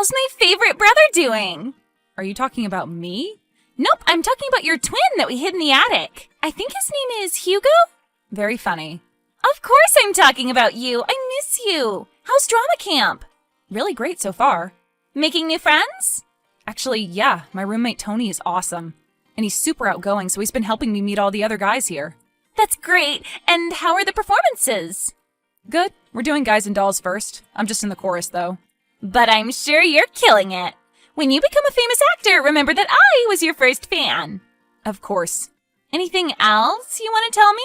How's my favorite brother doing? Are you talking about me? Nope, I'm talking about your twin that we hid in the attic. I think his name is Hugo? Very funny. Of course I'm talking about you. I miss you. How's drama camp? Really great so far. Making new friends? Actually, yeah, my roommate Tony is awesome. And he's super outgoing, so he's been helping me meet all the other guys here. That's great. And how are the performances? Good. We're doing Guys and Dolls first. I'm just in the chorus, though. But I'm sure you're killing it. When you become a famous actor, remember that I was your first fan. Of course. Anything else you want to tell me?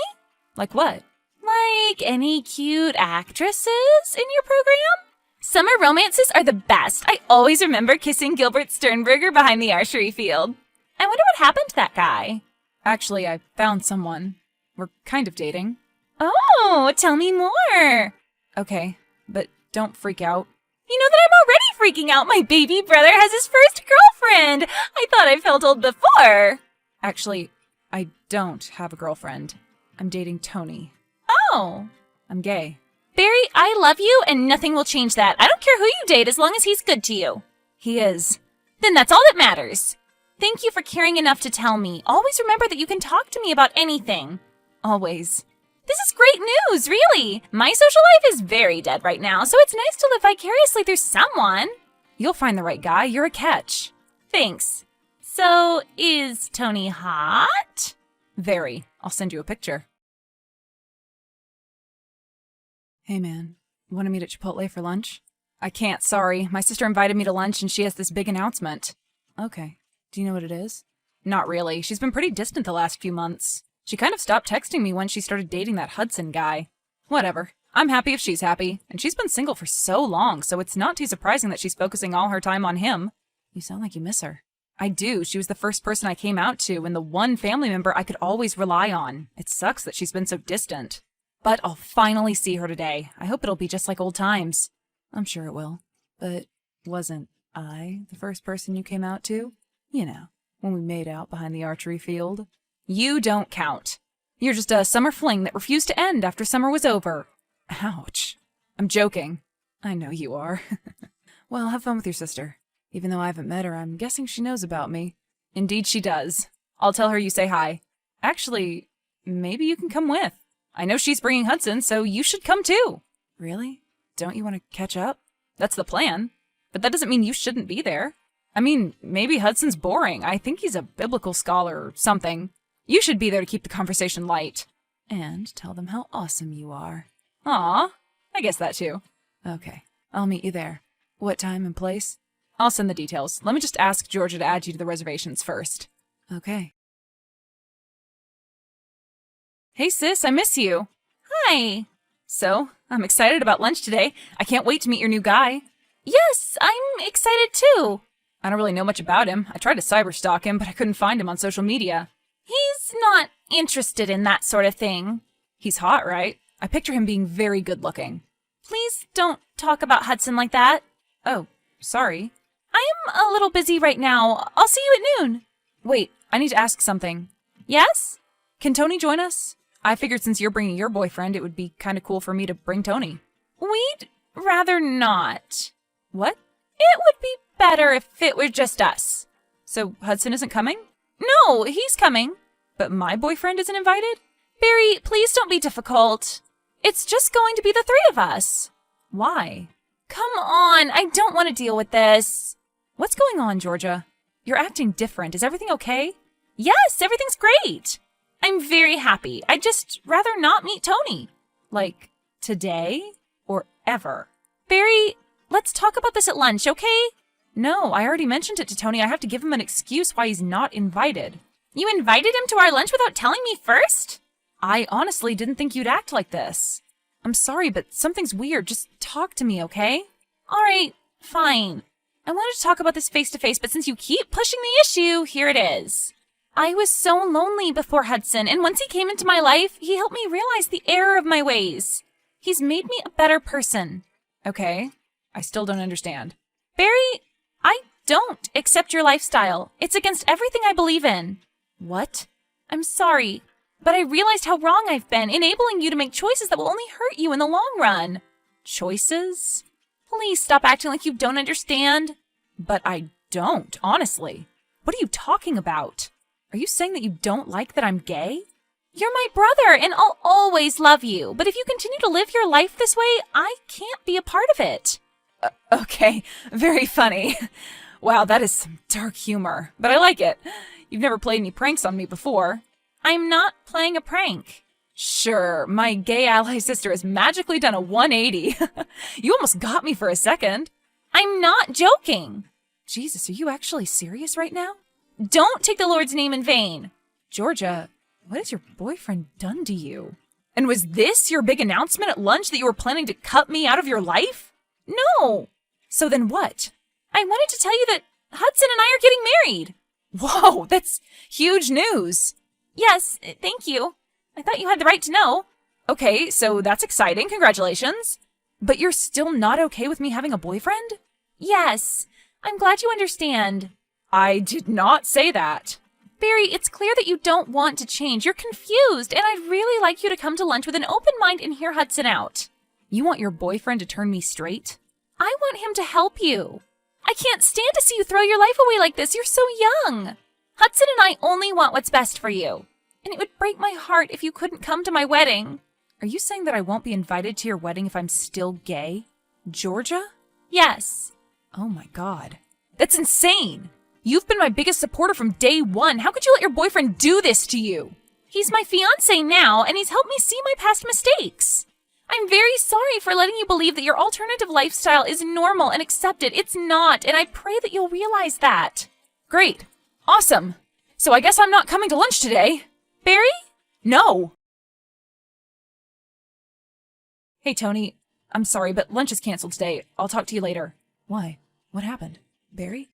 Like what? Like any cute actresses in your program? Summer romances are the best. I always remember kissing Gilbert Sternberger behind the archery field. I wonder what happened to that guy. Actually, I found someone. We're kind of dating. Oh, tell me more. Okay, but don't freak out. You know that I'm already freaking out. My baby brother has his first girlfriend. I thought I felt old before. Actually, I don't have a girlfriend. I'm dating Tony. Oh. I'm gay. Barry, I love you and nothing will change that. I don't care who you date as long as he's good to you. He is. Then that's all that matters. Thank you for caring enough to tell me. Always remember that you can talk to me about anything. Always. This is great news, really. My social life is very dead right now, so it's nice to live vicariously through someone. You'll find the right guy. You're a catch. Thanks. So, is Tony hot? Very. I'll send you a picture. Hey man, want to meet at Chipotle for lunch? I can't, sorry. My sister invited me to lunch and she has this big announcement. Okay. Do you know what it is? Not really. She's been pretty distant the last few months. She kind of stopped texting me when she started dating that Hudson guy. Whatever. I'm happy if she's happy. And she's been single for so long, so it's not too surprising that she's focusing all her time on him. You sound like you miss her. I do. She was the first person I came out to and the one family member I could always rely on. It sucks that she's been so distant. But I'll finally see her today. I hope it'll be just like old times. I'm sure it will. But wasn't I the first person you came out to? You know, when we made out behind the archery field. You don't count. You're just a summer fling that refused to end after summer was over. Ouch. I'm joking. I know you are. Well, have fun with your sister. Even though I haven't met her, I'm guessing she knows about me. Indeed she does. I'll tell her you say hi. Actually, maybe you can come with. I know she's bringing Hudson, so you should come too. Really? Don't you want to catch up? That's the plan. But that doesn't mean you shouldn't be there. I mean, maybe Hudson's boring. I think he's a biblical scholar or something. You should be there to keep the conversation light. And tell them how awesome you are. Aw, I guess that too. Okay, I'll meet you there. What time and place? I'll send the details. Let me just ask Georgia to add you to the reservations first. Okay. Hey sis, I miss you. Hi. So, I'm excited about lunch today. I can't wait to meet your new guy. Yes, I'm excited too. I don't really know much about him. I tried to cyberstalk him, but I couldn't find him on social media. He's not interested in that sort of thing. He's hot, right? I picture him being very good looking. Please don't talk about Hudson like that. Oh, sorry. I'm a little busy right now. I'll see you at noon. Wait, I need to ask something. Yes? Can Tony join us? I figured since you're bringing your boyfriend, it would be kind of cool for me to bring Tony. We'd rather not. What? It would be better if it were just us. So Hudson isn't coming? No, he's coming. But my boyfriend isn't invited? Barry, please don't be difficult. It's just going to be the three of us. Why? Come on, I don't want to deal with this. What's going on, Georgia? You're acting different. Is everything okay? Yes, everything's great. I'm very happy. I'd just rather not meet Tony. Like, today? Or ever? Barry, let's talk about this at lunch, okay? No, I already mentioned it to Tony. I have to give him an excuse why he's not invited. You invited him to our lunch without telling me first? I honestly didn't think you'd act like this. I'm sorry, but something's weird. Just talk to me, okay? All right, fine. I wanted to talk about this face-to-face, but since you keep pushing the issue, here it is. I was so lonely before Hudson, and once he came into my life, he helped me realize the error of my ways. He's made me a better person. Okay, I still don't understand. Barry, I don't accept your lifestyle. It's against everything I believe in. What? I'm sorry, but I realized how wrong I've been, enabling you to make choices that will only hurt you in the long run. Choices? Please stop acting like you don't understand. But I don't, honestly. What are you talking about? Are you saying that you don't like that I'm gay? You're my brother, and I'll always love you. But if you continue to live your life this way, I can't be a part of it. Okay, very funny. Wow, that is some dark humor, but I like it. You've never played any pranks on me before. I'm not playing a prank. Sure, my gay ally sister has magically done a 180. You almost got me for a second. I'm not joking. Jesus, are you actually serious right now? Don't take the Lord's name in vain. Georgia, what has your boyfriend done to you? And was this your big announcement at lunch that you were planning to cut me out of your life? No. So then what? I wanted to tell you that Hudson and I are getting married. Whoa, that's huge news. Yes, thank you. I thought you had the right to know. Okay, so that's exciting. Congratulations. But you're still not okay with me having a boyfriend? Yes, I'm glad you understand. I did not say that. Barry, it's clear that you don't want to change. You're confused, and I'd really like you to come to lunch with an open mind and hear Hudson out. You want your boyfriend to turn me straight? I want him to help you. I can't stand to see you throw your life away like this. You're so young. Hudson and I only want what's best for you. And it would break my heart if you couldn't come to my wedding. Are you saying that I won't be invited to your wedding if I'm still gay? Georgia? Yes. Oh my God. That's insane. You've been my biggest supporter from day one. How could you let your boyfriend do this to you? He's my fiancé now, and he's helped me see my past mistakes. I'm very sorry for letting you believe that your alternative lifestyle is normal and accepted. It's not, and I pray that you'll realize that. Great. Awesome. So I guess I'm not coming to lunch today. Barry? No. Hey, Tony. I'm sorry, but lunch is canceled today. I'll talk to you later. Why? What happened? Barry?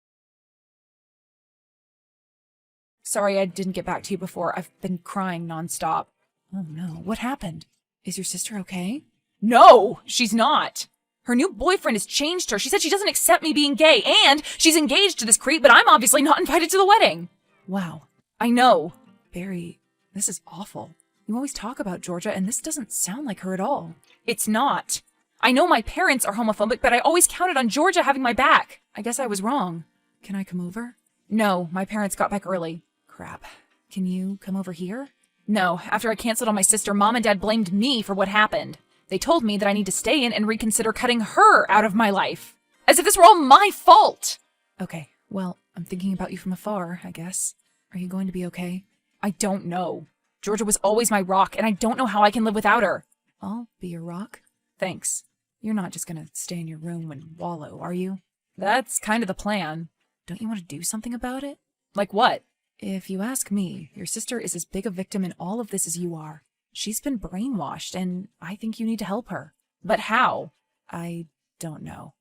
Sorry I didn't get back to you before. I've been crying nonstop. Oh no, what happened? Is your sister okay? No, she's not. Her new boyfriend has changed her. She said she doesn't accept me being gay, and she's engaged to this creep, but I'm obviously not invited to the wedding. Wow, I know. Barry, this is awful. You always talk about Georgia, and this doesn't sound like her at all. It's not. I know my parents are homophobic, but I always counted on Georgia having my back. I guess I was wrong. Can I come over? No, my parents got back early. Crap. Can you come over here? No, after I canceled on my sister, Mom and Dad blamed me for what happened. They told me that I need to stay in and reconsider cutting her out of my life. As if this were all my fault! Okay, well, I'm thinking about you from afar, I guess. Are you going to be okay? I don't know. Georgia was always my rock, and I don't know how I can live without her. I'll be your rock? Thanks. You're not just gonna stay in your room and wallow, are you? That's kind of the plan. Don't you want to do something about it? Like what? If you ask me, your sister is as big a victim in all of this as you are. She's been brainwashed, and I think you need to help her. But how? I don't know.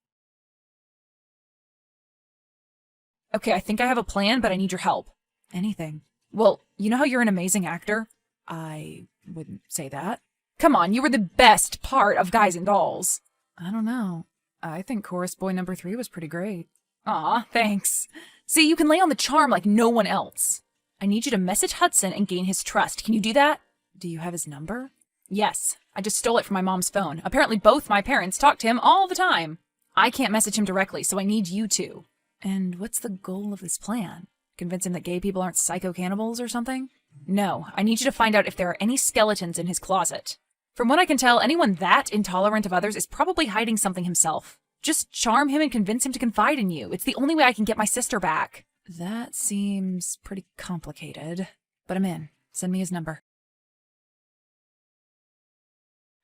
Okay, I think I have a plan, but I need your help. Anything. Well, you know how you're an amazing actor? I wouldn't say that. Come on, you were the best part of Guys and Dolls. I don't know. I think chorus boy number 3 was pretty great. Aw, thanks. See, you can lay on the charm like no one else. I need you to message Hudson and gain his trust. Can you do that? Do you have his number? Yes. I just stole it from my mom's phone. Apparently both my parents talk to him all the time. I can't message him directly, so I need you to. And what's the goal of this plan? Convince him that gay people aren't psycho-cannibals or something? No, I need you to find out if there are any skeletons in his closet. From what I can tell, anyone that intolerant of others is probably hiding something himself. Just charm him and convince him to confide in you. It's the only way I can get my sister back. That seems pretty complicated. But I'm in. Send me his number.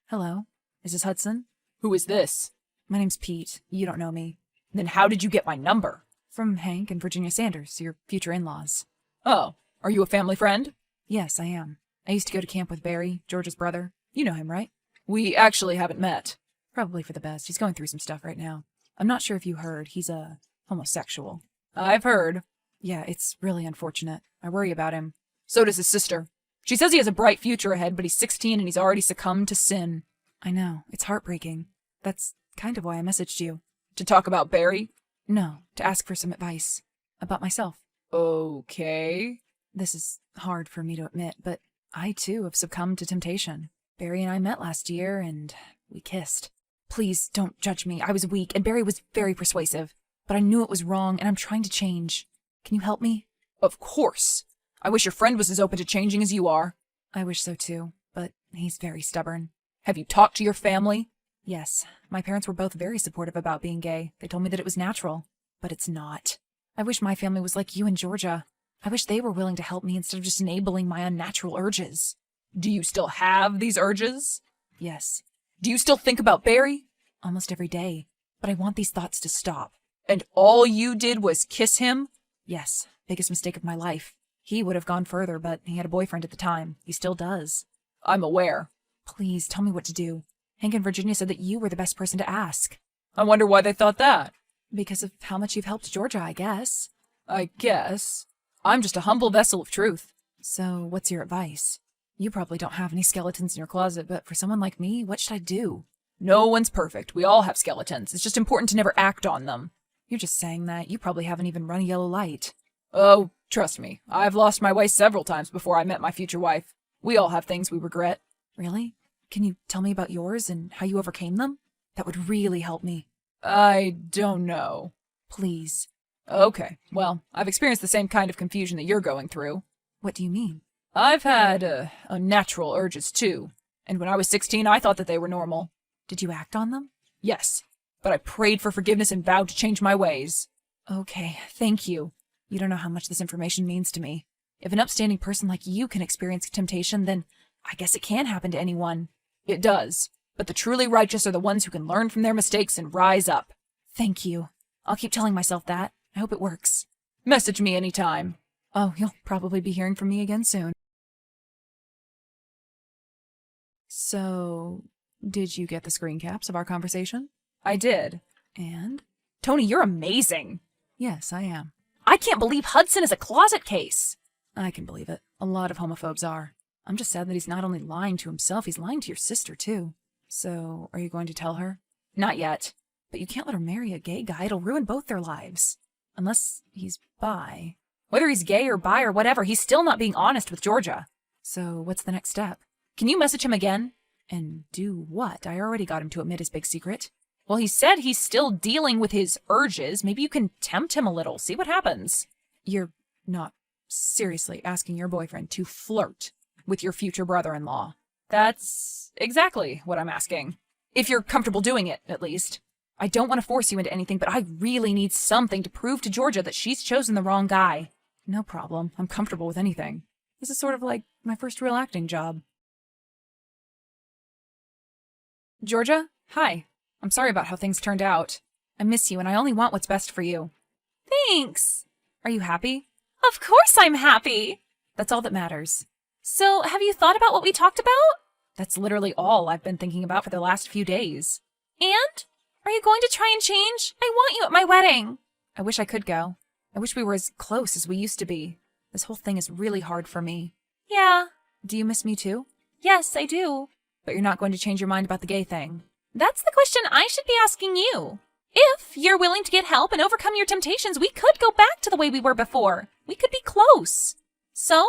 Hello? Is this Hudson? Who is this? My name's Pete. You don't know me. Then how did you get my number? From Hank and Virginia Sanders, your future in-laws. Oh, are you a family friend? Yes, I am. I used to go to camp with Barry, George's brother. You know him, right? We actually haven't met. Probably for the best. He's going through some stuff right now. I'm not sure if you heard. He's a homosexual. I've heard. Yeah, it's really unfortunate. I worry about him. So does his sister. She says he has a bright future ahead, but he's 16 and he's already succumbed to sin. I know. It's heartbreaking. That's kind of why I messaged you. To talk about Barry? No, to ask for some advice. About myself. Okay. This is hard for me to admit, but I too have succumbed to temptation. Barry and I met last year, and we kissed. Please don't judge me. I was weak, and Barry was very persuasive. but I knew it was wrong, and I'm trying to change. Can you help me? Of course. I wish your friend was as open to changing as you are. I wish so too, but he's very stubborn. Have you talked to your family? Yes, my parents were both very supportive about being gay. They told me that it was natural, but it's not. I wish my family was like you and Georgia. I wish they were willing to help me instead of just enabling my unnatural urges. Do you still have these urges? Yes, Do you still think about Barry? almost every day, but I want these thoughts to stop. And all you did was kiss him? Yes, biggest mistake of my life. He would have gone further, but he had a boyfriend at the time. He still does. I'm aware. Please, tell me what to do. Hank and Virginia said that you were the best person to ask. I wonder why they thought that. Because of how much you've helped Georgia, I guess. I guess. I'm just a humble vessel of truth. So, what's your advice? You probably don't have any skeletons in your closet, but for someone like me, what should I do? No one's perfect. We all have skeletons. It's just important to never act on them. You're just saying that. You probably haven't even run a yellow light. Oh, trust me. I've lost my way several times before I met my future wife. We all have things we regret. Really? Can you tell me about yours and how you overcame them? That would really help me. I don't know. Please. Okay, well, I've experienced the same kind of confusion that you're going through. What do you mean? I've had unnatural urges too, and when I was 16 I thought that they were normal. Did you act on them? Yes, but I prayed for forgiveness and vowed to change my ways. Okay, thank you. You don't know how much this information means to me. If an upstanding person like you can experience temptation, then I guess it can happen to anyone. It does, but the truly righteous are the ones who can learn from their mistakes and rise up. Thank you. I'll keep telling myself that. I hope it works. Message me anytime. Oh, you'll probably be hearing from me again soon. So, did you get the screen caps of our conversation? I did. And? Tony, you're amazing. Yes, I am. I can't believe Hudson is a closet case. I can believe it. A lot of homophobes are. I'm just sad that he's not only lying to himself, he's lying to your sister, too. So, are you going to tell her? Not yet. But you can't let her marry a gay guy. It'll ruin both their lives. Unless he's bi. Whether he's gay or bi or whatever, he's still not being honest with Georgia. So, what's the next step? Can you message him again? And do what? I already got him to admit his big secret. Well, he said he's still dealing with his urges. Maybe you can tempt him a little, see what happens. You're not seriously asking your boyfriend to Flirt with your future brother-in-law. That's exactly what I'm asking. If you're comfortable doing it, at least. I don't want to force you into anything, but I really need something to prove to Georgia that she's chosen the wrong guy. No problem. I'm comfortable with anything. This is sort of like my first real acting job. Georgia? Hi. I'm sorry about how things turned out. I miss you, and I only want what's best for you. Thanks. Are you happy? Of course I'm happy. That's all that matters. So, have you thought about what we talked about? That's literally all I've been thinking about for the last few days. And? Are you going to try and change? I want you at my wedding. I wish I could go. I wish we were as close as we used to be. This whole thing is really hard for me. Yeah. Do you miss me too? Yes, I do. But you're not going to change your mind about the gay thing. That's the question I should be asking you. If you're willing to get help and overcome your temptations, we could go back to the way we were before. We could be close. So,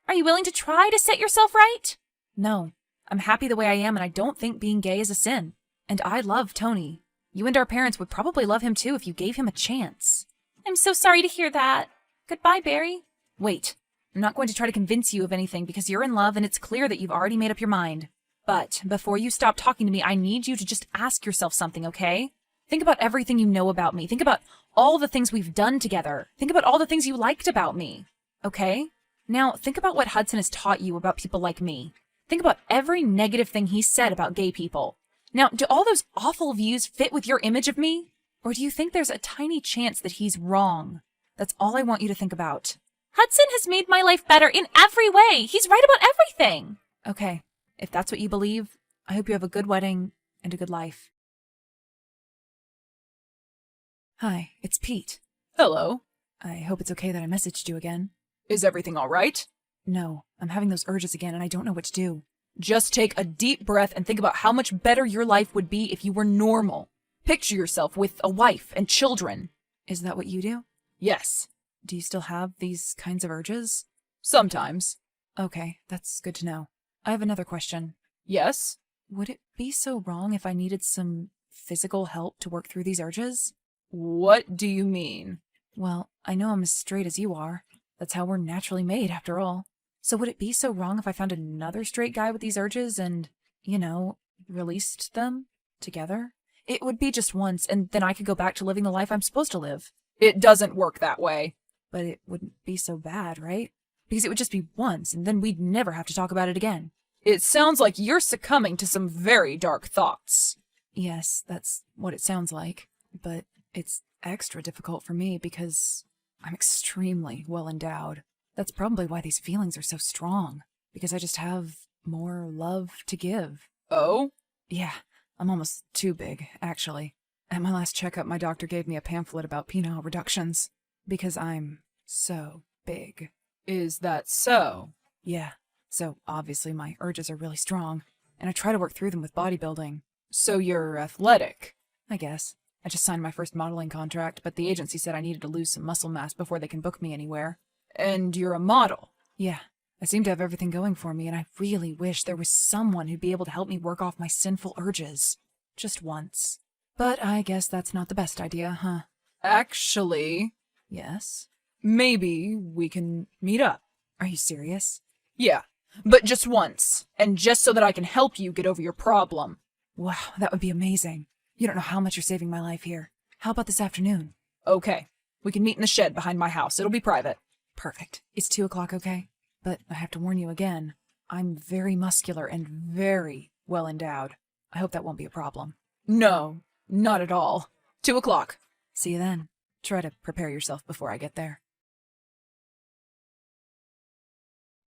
are you willing to try to set yourself right? No. I'm happy the way I am, and I don't think being gay is a sin. And I love Tony. You and our parents would probably love him too if you gave him a chance. I'm so sorry to hear that. Goodbye, Barry. Wait. I'm not going to try to convince you of anything because you're in love and it's clear that you've already made up your mind. But before you stop talking to me, I need you to just ask yourself something, okay? Think about everything you know about me. Think about all the things we've done together. Think about all the things you liked about me, okay? Now, think about what Hudson has taught you about people like me. Think about every negative thing he said about gay people. Now, do all those awful views fit with your image of me? Or do you think there's a tiny chance that he's wrong? That's all I want you to think about. Hudson has made my life better in every way. He's right about everything. Okay, if that's what you believe, I hope you have a good wedding and a good life. Hi, it's Pete. Hello. I hope it's okay that I messaged you again. Is everything all right? No, I'm having those urges again and I don't know what to do. Just take a deep breath and think about how much better your life would be if you were normal. Picture yourself with a wife and children. Is that what you do? Yes. Do you still have these kinds of urges? Sometimes. Okay, that's good to know. I have another question. Yes? Would it be so wrong if I needed some physical help to work through these urges? What do you mean? Well, I know I'm as straight as you are. That's how we're naturally made, after all. So would it be so wrong if I found another straight guy with these urges and, released them together? It would be just once, and then I could go back to living the life I'm supposed to live. It doesn't work that way. But it wouldn't be so bad, right? Because it would just be once, and then we'd never have to talk about it again. It sounds like you're succumbing to some very dark thoughts. Yes, that's what it sounds like. But it's extra difficult for me because I'm extremely well endowed. That's probably why these feelings are so strong. Because I just have more love to give. Oh? Yeah, I'm almost too big, actually. At my last checkup, my doctor gave me a pamphlet about penile reductions. Because I'm so big. Is that so? Yeah, so obviously my urges are really strong, and I try to work through them with bodybuilding. So you're athletic? I guess. I just signed my first modeling contract, but the agency said I needed to lose some muscle mass before they can book me anywhere. And you're a model? Yeah, I seem to have everything going for me, and I really wish there was someone who'd be able to help me work off my sinful urges. Just once. But I guess that's not the best idea, huh? Actually... Yes? Maybe we can meet up. Are you serious? Yeah, but just once, and just so that I can help you get over your problem. Wow, that would be amazing. You don't know how much you're saving my life here. How about this afternoon? Okay, we can meet in the shed behind my house. It'll be private. Perfect. Is 2 o'clock okay? But I have to warn you again. I'm very muscular and very well endowed. I hope that won't be a problem. No, not at all. 2 o'clock. See you then. Try to prepare yourself before I get there.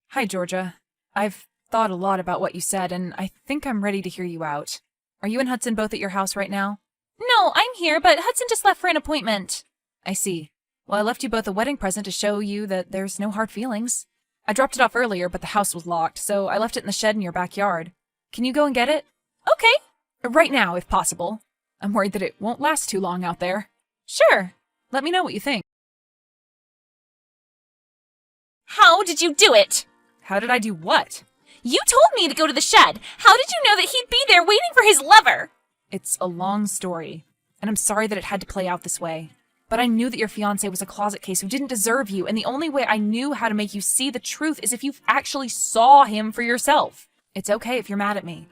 Hi, Georgia. I've thought a lot about what you said, and I think I'm ready to hear you out. Are you and Hudson both at your house right now? No, I'm here, but Hudson just left for an appointment. I see. Well, I left you both a wedding present to show you that there's no hard feelings. I dropped it off earlier, but the house was locked, so I left it in the shed in your backyard. Can you go and get it? Okay. Right now, if possible. I'm worried that it won't last too long out there. Sure. Let me know what you think. How did you do it? How did I do what? You told me to go to the shed. How did you know that he'd be there waiting for his lover? It's a long story, and I'm sorry that it had to play out this way. But I knew that your fiancé was a closet case who didn't deserve you, and the only way I knew how to make you see the truth is if you actually saw him for yourself. It's okay if you're mad at me.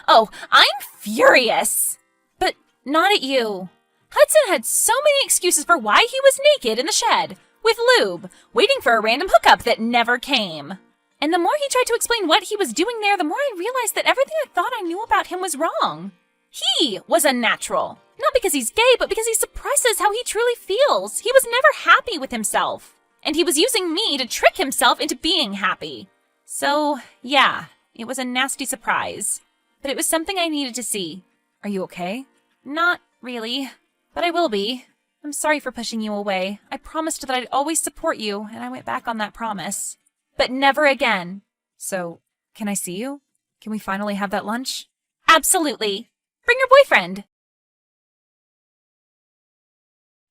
Oh, I'm furious. But not at you. Hudson had so many excuses for why he was naked in the shed, with lube, waiting for a random hookup that never came. And the more he tried to explain what he was doing there, the more I realized that everything I thought I knew about him was wrong. He was unnatural. Not because he's gay, but because he suppresses how he truly feels. He was never happy with himself. And he was using me to trick himself into being happy. So, yeah, it was a nasty surprise. But it was something I needed to see. Are you okay? Not really. But I will be. I'm sorry for pushing you away. I promised that I'd always support you, and I went back on that promise. But never again. So, can I see you? Can we finally have that lunch? Absolutely. Bring your boyfriend.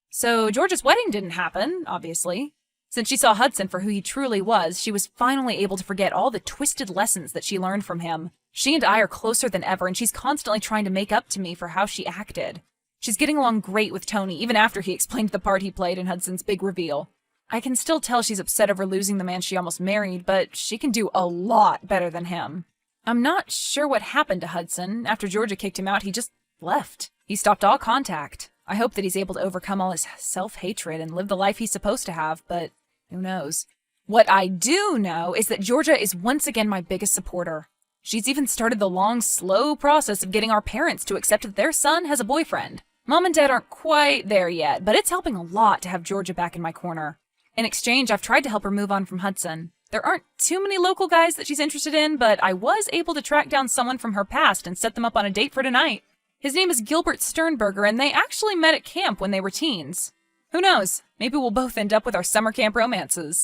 So, Georgia's wedding didn't happen, obviously. Since she saw Hudson for who he truly was, she was finally able to forget all the twisted lessons that she learned from him. She and I are closer than ever, and she's constantly trying to make up to me for how she acted. She's getting along great with Tony, even after he explained the part he played in Hudson's big reveal. I can still tell she's upset over losing the man she almost married, but she can do a lot better than him. I'm not sure what happened to Hudson. After Georgia kicked him out, he just left. He stopped all contact. I hope that he's able to overcome all his self-hatred and live the life he's supposed to have, but who knows? What I do know is that Georgia is once again my biggest supporter. She's even started the long, slow process of getting our parents to accept that their son has a boyfriend. Mom and Dad aren't quite there yet, but it's helping a lot to have Georgia back in my corner. In exchange, I've tried to help her move on from Hudson. There aren't too many local guys that she's interested in, but I was able to track down someone from her past and set them up on a date for tonight. His name is Gilbert Sternberger, and they actually met at camp when they were teens. Who knows? Maybe we'll both end up with our summer camp romances.